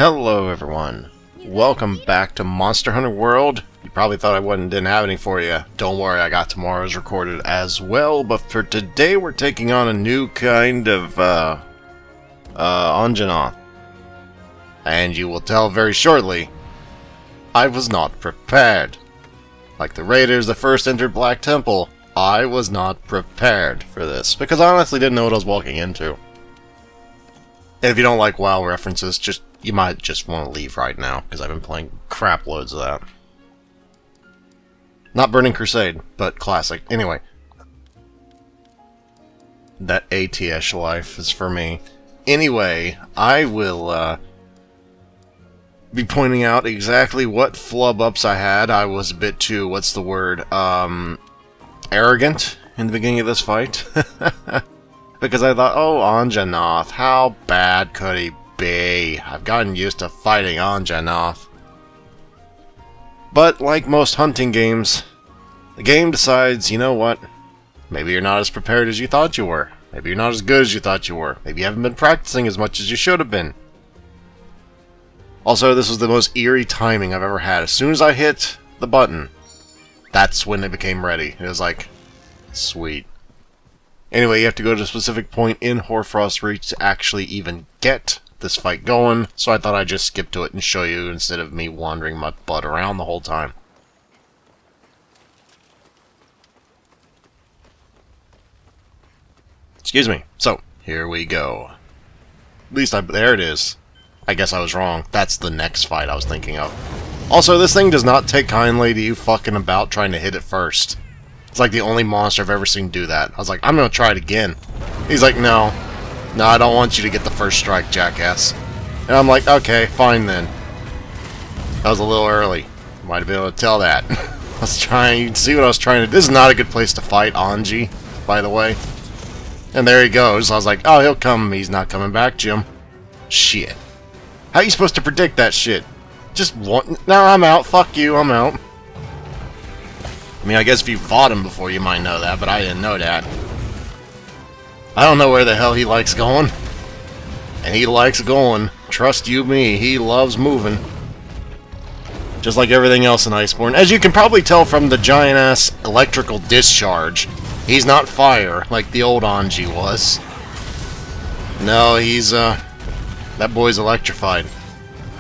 Hello everyone, welcome back to Monster Hunter World. You probably thought I didn't have any for you. Don't worry, I got tomorrow's recorded as well, but for today we're taking on a new kind of Anjanath. And you will tell very shortly, I was not prepared. Like the raiders that first entered Black Temple, I was not prepared for this, because I honestly didn't know what I was walking into. And if you don't like WoW references, you might just want to leave right now, because I've been playing crap loads of that. Not Burning Crusade, but classic. Anyway. That ATS life is for me. Anyway, I will be pointing out exactly what flub-ups I had. I was a bit too, what's the word, arrogant in the beginning of this fight. Because I thought, oh, Anjanath, how bad could he be? I've gotten used to fighting Anjanath. But, like most hunting games, the game decides, you know what? Maybe you're not as prepared as you thought you were. Maybe you're not as good as you thought you were. Maybe you haven't been practicing as much as you should have been. Also, this was the most eerie timing I've ever had. As soon as I hit the button, that's when it became ready. It was like, sweet. Anyway, you have to go to a specific point in Hoarfrost Reach to actually even get this fight going, so I thought I'd just skip to it and show you instead of me wandering my butt around the whole time. Excuse me. So, here we go. At least there it is. I guess I was wrong. That's the next fight I was thinking of. Also, this thing does not take kindly to you fucking about trying to hit it first. It's like the only monster I've ever seen do that. I was like, I'm gonna try it again. He's like, no. No, I don't want you to get the first strike, jackass. And I'm like, okay, fine then. That was a little early. Might have been able to tell that. I was trying, you can see what I was trying to do. This is not a good place to fight Anjie, by the way. And there he goes. I was like, oh, he'll come. He's not coming back, Jim. Shit. How are you supposed to predict that shit? Just one. No, I'm out. Fuck you, I'm out. I mean, I guess if you fought him before, you might know that, but I didn't know that. I don't know where the hell he likes going. And he likes going. Trust you me, he loves moving. Just like everything else in Iceborne. As you can probably tell from the giant-ass electrical discharge, he's not fire like the old Anjie was. No, he's, that boy's electrified.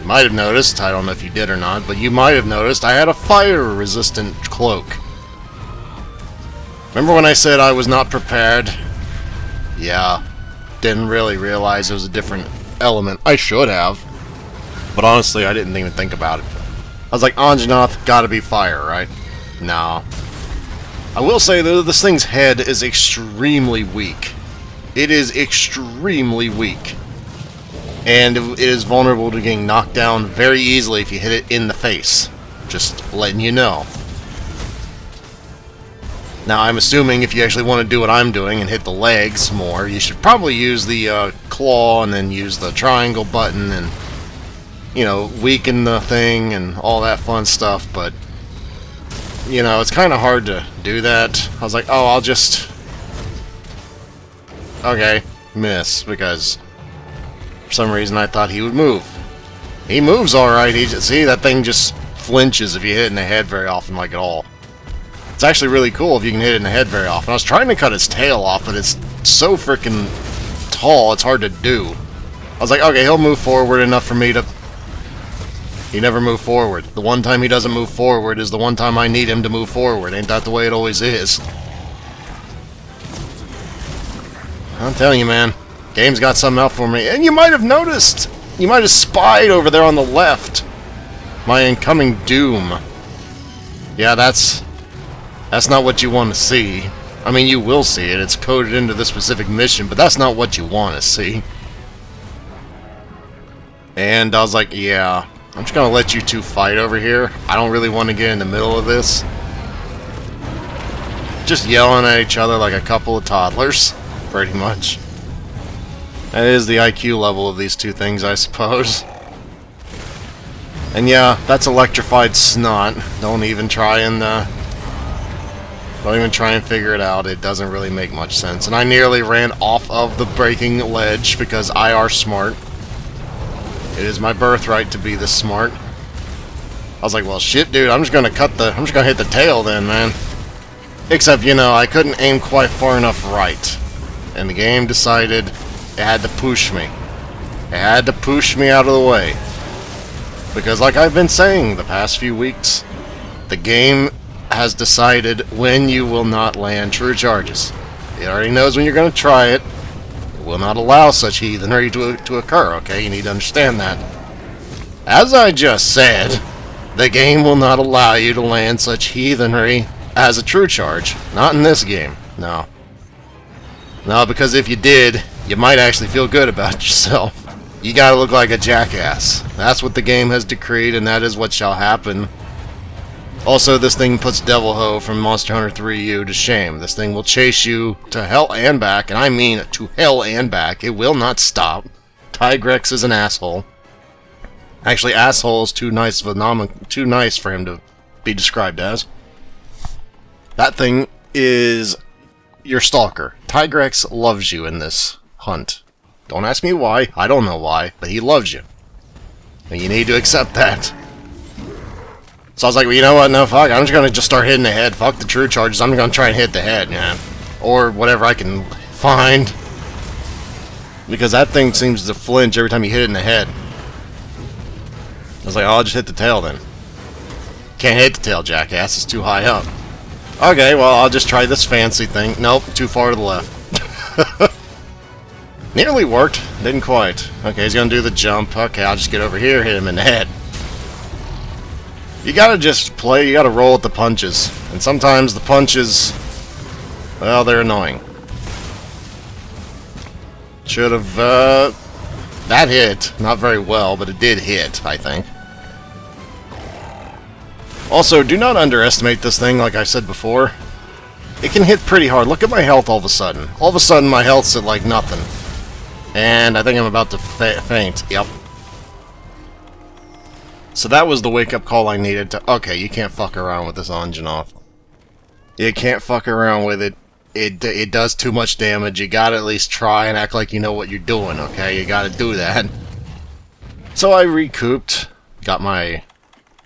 You might have noticed, I don't know if you did or not, but you might have noticed I had a fire-resistant cloak. Remember when I said I was not prepared? Yeah, didn't really realize it was a different element. I should have, but honestly, I didn't even think about it. I was like, Anjanath, gotta be fire, right? No. I will say, though, this thing's head is extremely weak. It is extremely weak. And it is vulnerable to getting knocked down very easily if you hit it in the face. Just letting you know. Now, I'm assuming if you actually want to do what I'm doing and hit the legs more, you should probably use the claw and then use the triangle button and, you know, weaken the thing and all that fun stuff, but, you know, it's kind of hard to do that. I was like, oh, I'll just... Okay, miss, because for some reason I thought he would move. He moves alright, see, that thing just flinches if you hit it in the head very often, like at all. It's actually really cool if you can hit it in the head very often. I was trying to cut its tail off, but it's so freaking tall, it's hard to do. I was like, okay, he'll move forward enough for me to... He never moved forward. The one time he doesn't move forward is the one time I need him to move forward. Ain't that the way it always is? I'm telling you, man. Game's got something out for me. And you might have noticed! You might have spied over there on the left my incoming doom. Yeah, that's not what you want to see. I mean, you will see it. It's coded into this specific mission, but that's not what you want to see. And I was like, yeah, I'm just going to let you two fight over here. I don't really want to get in the middle of this. Just yelling at each other like a couple of toddlers, pretty much. That is the IQ level of these two things, I suppose. And yeah, that's electrified snot. Don't even try and figure it out. It doesn't really make much sense. And I nearly ran off of the breaking ledge because I are smart. It is my birthright to be this smart. I was like, well, shit, dude, I'm just gonna hit the tail then, man. Except, you know, I couldn't aim quite far enough right. And the game decided it had to push me. It had to push me out of the way. Because like I've been saying the past few weeks, the game has decided when you will not land true charges. It already knows when you're going to try it. It will not allow such heathenry to occur, okay? You need to understand that. As I just said, the game will not allow you to land such heathenry as a true charge. Not in this game, no. No, because if you did, you might actually feel good about yourself. You gotta look like a jackass. That's what the game has decreed, and that is what shall happen. Also, this thing puts Devil Ho from Monster Hunter 3U to shame. This thing will chase you to hell and back, and I mean to hell and back. It will not stop. Tigrex is an asshole. Actually, asshole is too nice for him to be described as. That thing is your stalker. Tigrex loves you in this hunt. Don't ask me why. I don't know why, but he loves you. And you need to accept that. So I was like, well, you know what? No, fuck. I'm just going to start hitting the head. Fuck the true charges. I'm going to try and hit the head, man. Or whatever I can find. Because that thing seems to flinch every time you hit it in the head. I was like, oh, I'll just hit the tail then. Can't hit the tail, jackass. It's too high up. Okay, well, I'll just try this fancy thing. Nope, too far to the left. Nearly worked. Didn't quite. Okay, he's going to do the jump. Okay, I'll just get over here, hit him in the head. You gotta just play, you gotta roll with the punches. And sometimes the punches, well, they're annoying. Should have, that hit. Not very well, but it did hit, I think. Also, do not underestimate this thing, like I said before. It can hit pretty hard. Look at my health all of a sudden. All of a sudden, my health's at like nothing. And I think I'm about to faint. Yep. So that was the wake-up call I needed to... Okay, you can't fuck around with this Anjanath. You can't fuck around with it. It does too much damage. You gotta at least try and act like you know what you're doing, okay? You gotta do that. So I recouped, got my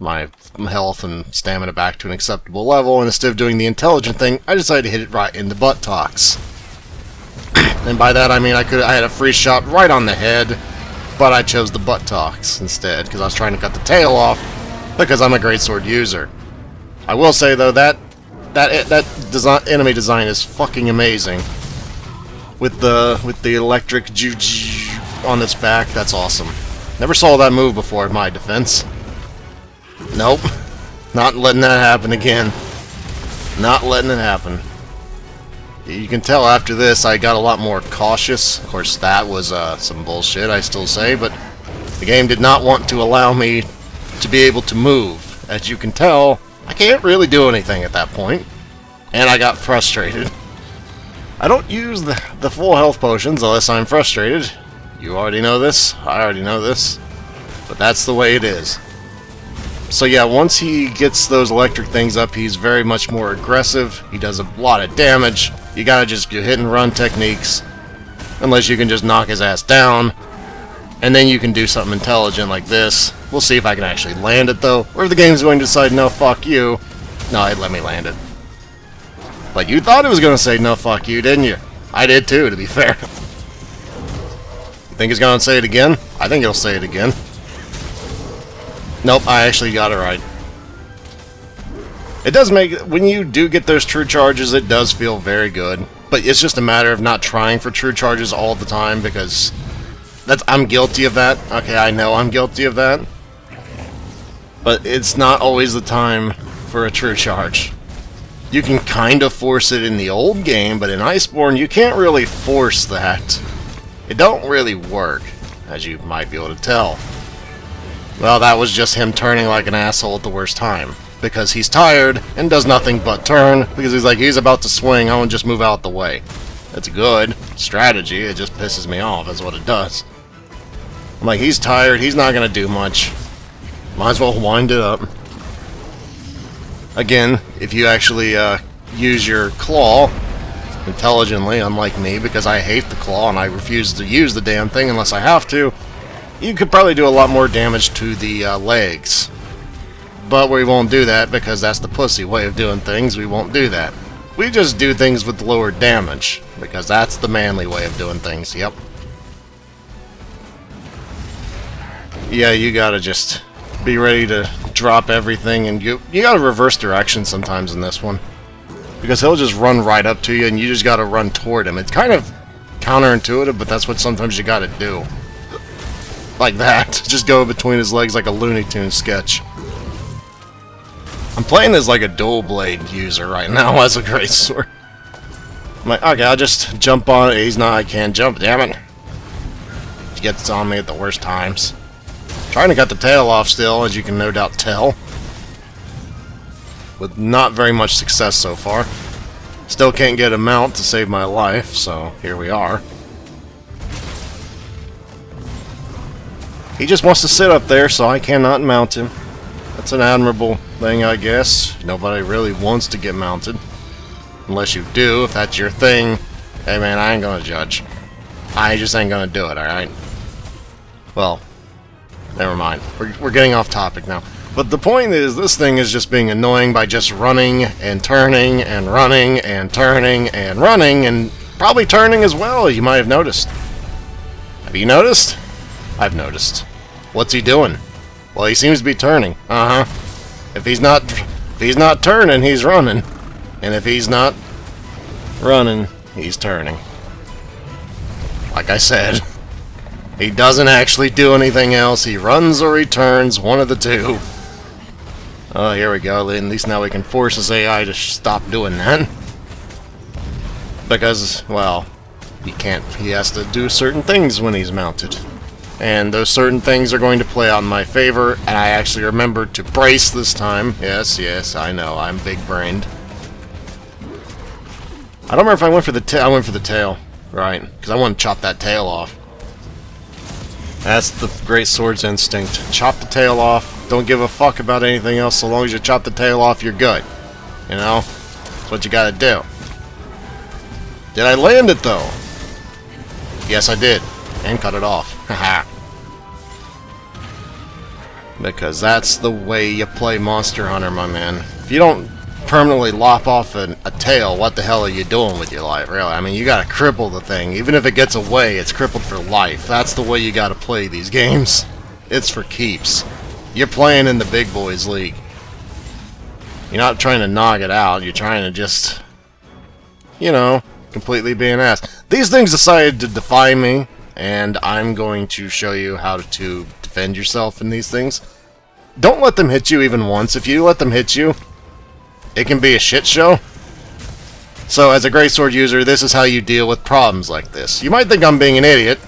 health and stamina back to an acceptable level, and instead of doing the intelligent thing, I decided to hit it right in the buttocks. And by that I mean I had a free shot right on the head, but I chose the buttocks instead, because I was trying to cut the tail off, because I'm a greatsword user. I will say, though, that enemy design is fucking amazing. With the electric on its back, that's awesome. Never saw that move before, in my defense. Nope. Not letting that happen again. Not letting it happen. You can tell after this I got a lot more cautious. Of course, that was some bullshit, I still say, but the game did not want to allow me to be able to move. As you can tell, I can't really do anything at that point, and I got frustrated. I don't use the full health potions unless I'm frustrated. You already know this, I already know this, but that's the way it is. So yeah, once he gets those electric things up, he's very much more aggressive. He does a lot of damage. You gotta just do hit and run techniques, unless you can just knock his ass down, and then you can do something intelligent like this. We'll see if I can actually land it though, or if the game's going to decide, no, fuck you. No, it let me land it. But you thought it was going to say, no, fuck you, didn't you? I did too, to be fair. You think it's going to say it again? I think it'll say it again. Nope, I actually got it right. It does make, when you do get those true charges, it does feel very good. But it's just a matter of not trying for true charges all the time, because I'm guilty of that. Okay, I know I'm guilty of that. But it's not always the time for a true charge. You can kind of force it in the old game, but in Iceborne you can't really force that. It don't really work, as you might be able to tell. Well, that was just him turning like an asshole at the worst time. Because he's tired and does nothing but turn, because he's like, he's about to swing, I want to just move out the way. That's good strategy, it just pisses me off, that's what it does. I'm like, he's tired, he's not going to do much. Might as well wind it up. Again, if you actually use your claw intelligently, unlike me, because I hate the claw and I refuse to use the damn thing unless I have to, you could probably do a lot more damage to the legs. But we won't do that because that's the pussy way of doing things. We won't do that. We just do things with lower damage because that's the manly way of doing things. Yep. Yeah, you gotta just be ready to drop everything, and you gotta reverse direction sometimes in this one. Because he'll just run right up to you and you just gotta run toward him. It's kind of counterintuitive, but that's what sometimes you gotta do. Like that. Just go between his legs like a Looney Tunes sketch. I'm playing as like a dual blade user right now as a greatsword. I'm like, okay, I'll just jump on it. He's not, I can't jump, damn it. He gets on me at the worst times. Trying to cut the tail off still, as you can no doubt tell. With not very much success so far. Still can't get a mount to save my life, so here we are. He just wants to sit up there, so I cannot mount him. That's an admirable thing, I guess. Nobody really wants to get mounted. Unless you do, if that's your thing. Hey man, I ain't gonna judge. I just ain't gonna do it, alright? Well, never mind. We're getting off topic now. But the point is, this thing is just being annoying by just running and turning and running and turning and running and probably turning as well, you might have noticed. Have you noticed? I've noticed. What's he doing? Well, he seems to be turning. Uh-huh. If he's not turning, he's running. And if he's not running, he's turning. Like I said, he doesn't actually do anything else. He runs or he turns, one of the two. Oh, here we go. At least now we can force his AI to stop doing that. Because, well, he can't. He has to do certain things when he's mounted. And those certain things are going to play out in my favor, and I actually remembered to brace this time. Yes, I know, I'm big-brained. I don't remember if I went for the tail. I went for the tail, right? Because I want to chop that tail off. That's the great sword's instinct. Chop the tail off. Don't give a fuck about anything else. So long as you chop the tail off, you're good. You know? That's what you gotta do. Did I land it, though? Yes, I did. And cut it off. Haha. Because that's the way you play Monster Hunter, my man. If you don't permanently lop off a tail, what the hell are you doing with your life, really? I mean, you gotta cripple the thing. Even if it gets away, it's crippled for life. That's the way you gotta play these games. It's for keeps. You're playing in the big boys league. You're not trying to knock it out. You're trying to just, you know, completely be an ass. These things decided to defy me, and I'm going to show you how to defend yourself in these things. Don't let them hit you even once. If you let them hit you, it can be a shit show. So, as a greatsword user, this is how you deal with problems like this. You might think I'm being an idiot.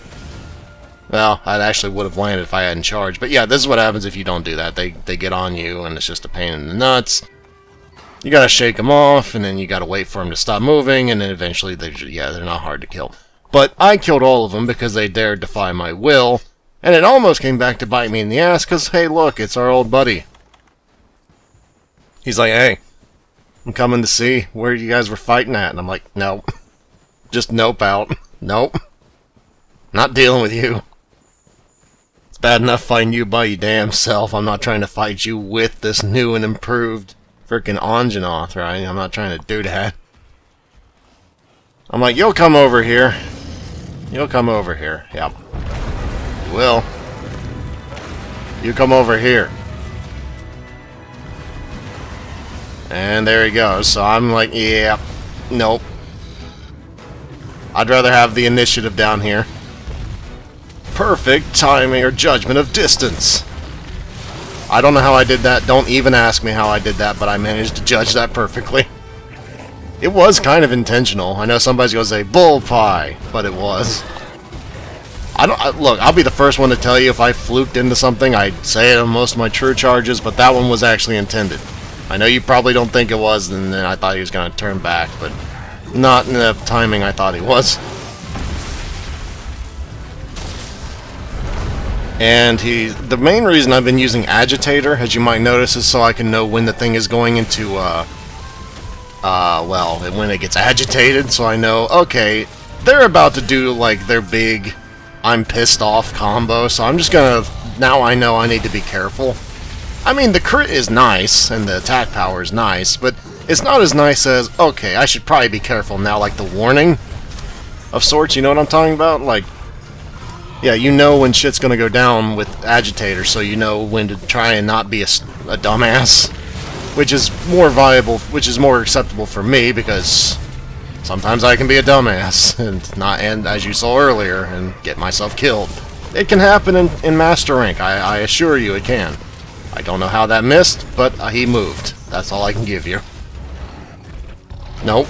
Well, I actually would have landed if I hadn't charged. But yeah, this is what happens if you don't do that. They get on you, and it's just a pain in the nuts. You gotta shake them off, and then you gotta wait for them to stop moving, and then eventually, they're not hard to kill. But I killed all of them because they dared defy my will, and it almost came back to bite me in the ass, because, hey, look, it's our old buddy. He's like, hey, I'm coming to see where you guys were fighting at. And I'm like, nope. Just nope out. Nope. Not dealing with you. It's bad enough fighting you by your damn self. I'm not trying to fight you with this new and improved frickin' Anjanath, right? I'm not trying to do that. I'm like, you'll come over here. You'll come over here. Yep. You will. You come over here. And there he goes. So I'm like, yeah, nope. I'd rather have the initiative down here. Perfect timing or judgment of distance. I don't know how I did that. Don't even ask me how I did that, but I managed to judge that perfectly. It was kind of intentional. I know somebody's going to say bull pie, but it was. Look, I'll be the first one to tell you if I fluked into something. I say it on most of my true charges, but that one was actually intended. I know you probably don't think it was, and then I thought he was going to turn back, but not in the timing I thought he was. And the main reason I've been using Agitator, as you might notice, is so I can know when the thing is going into, when it gets agitated, so I know, okay, they're about to do, like, their big I'm pissed off combo, so I'm just gonna... Now I know I need to be careful. I mean, the crit is nice, and the attack power is nice, but it's not as nice as, okay, I should probably be careful now, like the warning of sorts, you know what I'm talking about? Like, yeah, you know when shit's gonna go down with Agitator, so you know when to try and not be a dumbass, which is more viable, which is more acceptable for me, because sometimes I can be a dumbass, and as you saw earlier, and get myself killed. It can happen in Master Rank, I assure you it can. I don't know how that missed, but he moved. That's all I can give you. Nope.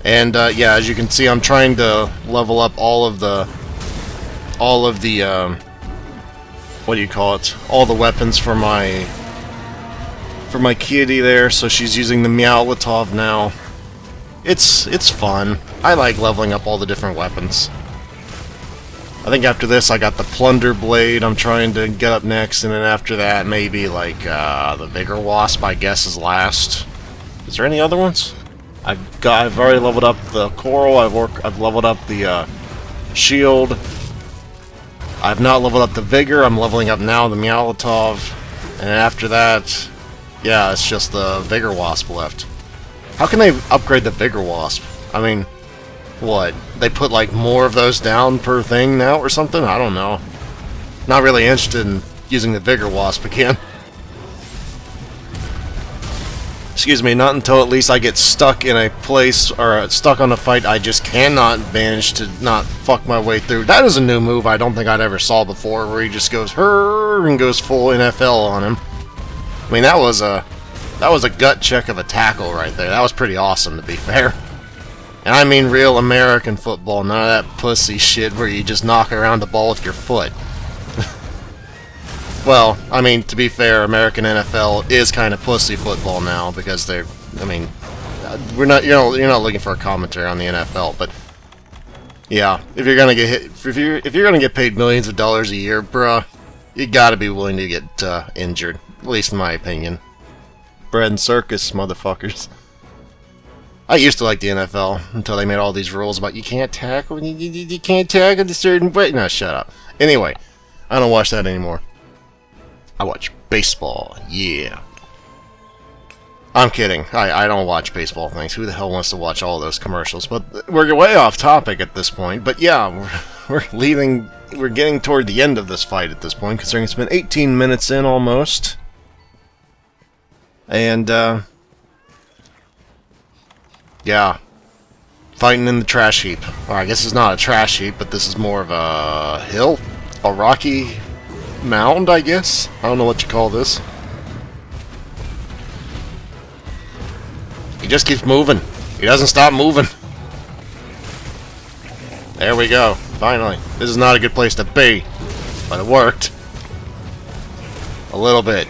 And yeah, as you can see, I'm trying to level up all of the what do you call it? All the weapons for my kitty there. So she's using the Meowlatov now. It's fun. I like leveling up all the different weapons. I think after this I got the Plunder Blade I'm trying to get up next, and then after that maybe like the Vigor Wasp I guess is last. Is there any other ones? I've already leveled up the Coral, I've leveled up the Shield. I've not leveled up the Vigor, I'm leveling up now the Meowlatov. And after that, yeah, it's just the Vigor Wasp left. How can they upgrade the Vigor Wasp? I mean, what? They put like more of those down per thing now or something? I don't know. Not really interested in using the Vigor Wasp again. Excuse me, not until at least I get stuck in a place, or stuck on a fight I just cannot manage to not fuck my way through. That is a new move I don't think I'd ever saw before, where he just goes her and goes full NFL on him. I mean, that was a gut check of a tackle right there. That was pretty awesome, to be fair. And I mean real American football, none of that pussy shit where you just knock around the ball with your foot. Well, I mean, to be fair, American NFL is kind of pussy football now, because they're, I mean, you're not looking for a commentary on the NFL, but yeah, if you're gonna get hit, if you're gonna get paid millions of dollars a year, bruh, you gotta be willing to get injured, at least in my opinion. Bread and circus, motherfuckers. I used to like the NFL until they made all these rules about you can't tackle, you can't tackle a certain way. No, shut up. Anyway, I don't watch that anymore. I watch baseball, yeah. I'm kidding. I don't watch baseball things. Who the hell wants to watch all those commercials? But we're way off topic at this point. But yeah, we're getting toward the end of this fight at this point, considering it's been 18 minutes in almost. And, yeah. Fighting in the trash heap. Or I guess it's not a trash heap, but this is more of a hill? A rocky mound, I guess? I don't know what you call this. He just keeps moving. He doesn't stop moving. There we go. Finally. This is not a good place to be, but it worked. A little bit.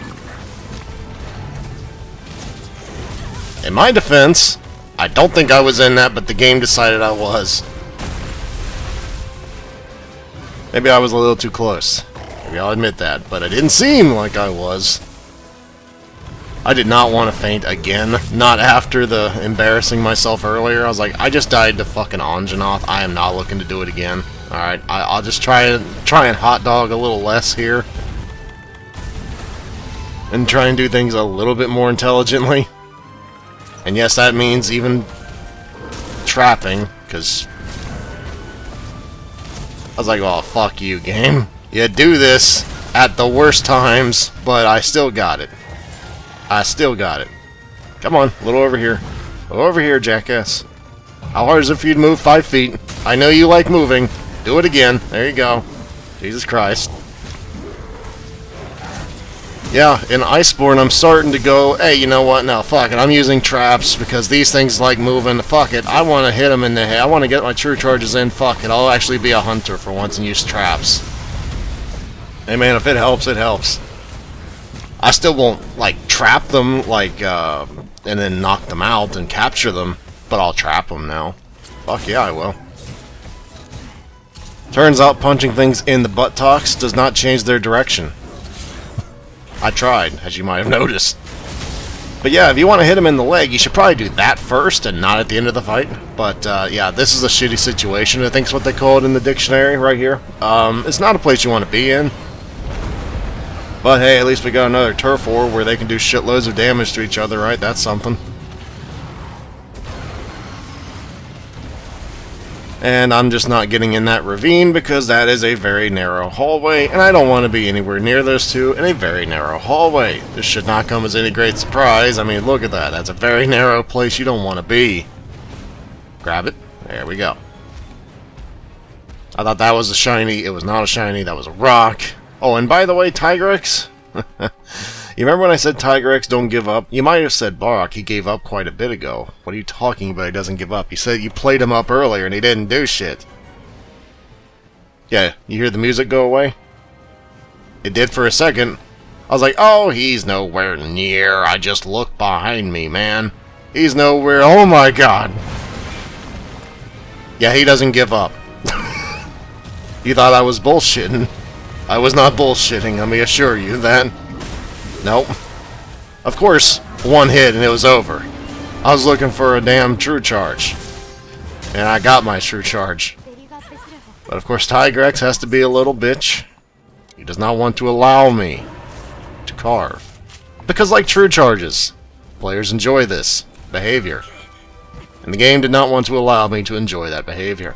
In my defense, I don't think I was in that, but the game decided I was. Maybe I was a little too close. Maybe I'll admit that, but it didn't seem like I was. I did not want to faint again. Not after the embarrassing myself earlier. I was like, I just died to fucking Anjanath. I am not looking to do it again. Alright, I'll just try and hot dog a little less here. And try and do things a little bit more intelligently. And yes, that means even trapping, because I was like, oh, fuck you, game. You do this at the worst times, but I still got it. I still got it. Come on, a little over here. A little over here, jackass. How hard is it for you to move 5 feet? I know you like moving. Do it again. There you go. Jesus Christ. Yeah, in Iceborne, I'm starting to go, hey, you know what? No, fuck it. I'm using traps because these things like moving. Fuck it. I want to hit them in the head. I want to get my true charges in. Fuck it. I'll actually be a hunter for once and use traps. Hey man, if it helps, it helps. I still won't, like, trap them, like, and then knock them out and capture them, but I'll trap them now. Fuck yeah, I will. Turns out punching things in the buttocks does not change their direction. I tried, as you might have noticed. But yeah, if you want to hit him in the leg, you should probably do that first and not at the end of the fight. But yeah, this is a shitty situation, I think is what they call it in the dictionary right here. It's not a place you want to be in. But hey, at least we got another turf war where they can do shitloads of damage to each other, right? That's something. And I'm just not getting in that ravine because that is a very narrow hallway, and I don't want to be anywhere near those two in a very narrow hallway. This should not come as any great surprise. I mean, look at that. That's a very narrow place you don't want to be. Grab it. There we go. I thought that was a shiny. It was not a shiny. That was a rock. Oh, and by the way, Tigrex. You remember when I said Tigrex don't give up? You might have said Barok, he gave up quite a bit ago. What are you talking about? He doesn't give up. You said you played him up earlier and he didn't do shit. Yeah, you hear the music go away? It did for a second. I was like, oh, he's nowhere near. I just looked behind me, man. He's nowhere. Oh my god. Yeah, he doesn't give up. You thought I was bullshitting. I was not bullshitting, let me assure you that. Nope. Of course, one hit and it was over. I was looking for a damn true charge. And I got my true charge. But of course, Tigrex has to be a little bitch. He does not want to allow me to carve. Because like true charges, players enjoy this behavior. And the game did not want to allow me to enjoy that behavior.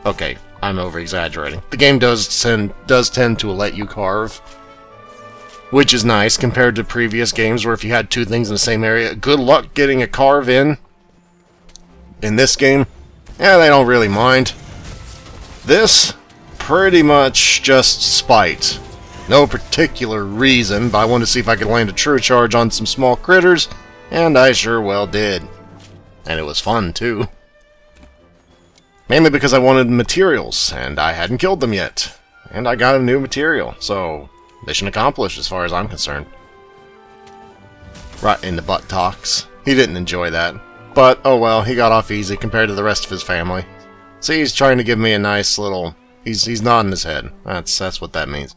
Okay, I'm over-exaggerating. The game does tend to let you carve. Which is nice compared to previous games where if you had two things in the same area, good luck getting a carve in. In this game, yeah, they don't really mind. This, pretty much just spite. No particular reason, but I wanted to see if I could land a true charge on some small critters, and I sure well did. And it was fun, too. Mainly because I wanted materials, and I hadn't killed them yet. And I got a new material, so mission accomplished as far as I'm concerned. Right in the buttocks. He didn't enjoy that. But, oh well, he got off easy compared to the rest of his family. See, he's trying to give me a nice little... He's nodding his head. That's what that means.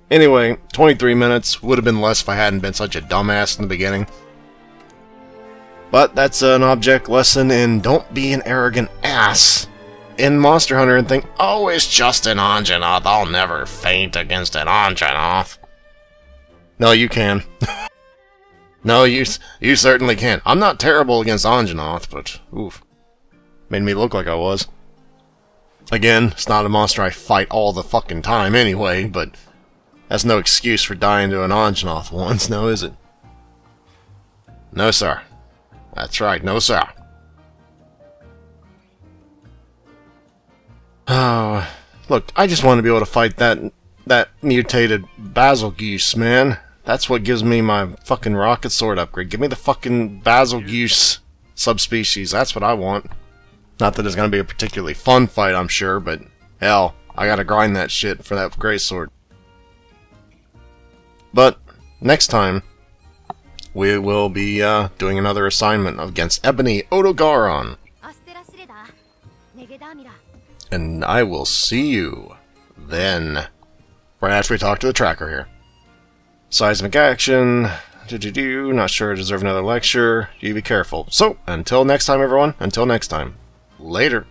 Anyway, 23 minutes. Would have been less if I hadn't been such a dumbass in the beginning. But that's an object lesson in don't be an arrogant ass in Monster Hunter and think, oh, it's just an Anjanath. I'll never faint against an Anjanath. No, you can. No, you certainly can. I'm not terrible against Anjanath, but oof. Made me look like I was. Again, it's not a monster I fight all the fucking time anyway, but that's no excuse for dying to an Anjanath once, now is it? No, sir. That's right, no, sir. Oh, look, I just want to be able to fight that mutated Basilgeuse, man. That's what gives me my fucking rocket sword upgrade. Give me the fucking Basilgeuse subspecies. That's what I want. Not that it's going to be a particularly fun fight, I'm sure, but hell, I gotta grind that shit for that great sword. But next time, we will be doing another assignment against Ebony Odogaron. And I will see you then. Right after we talk to the tracker here. Seismic action. Not sure I deserve another lecture. You be careful. So, until next time, everyone. Until next time. Later.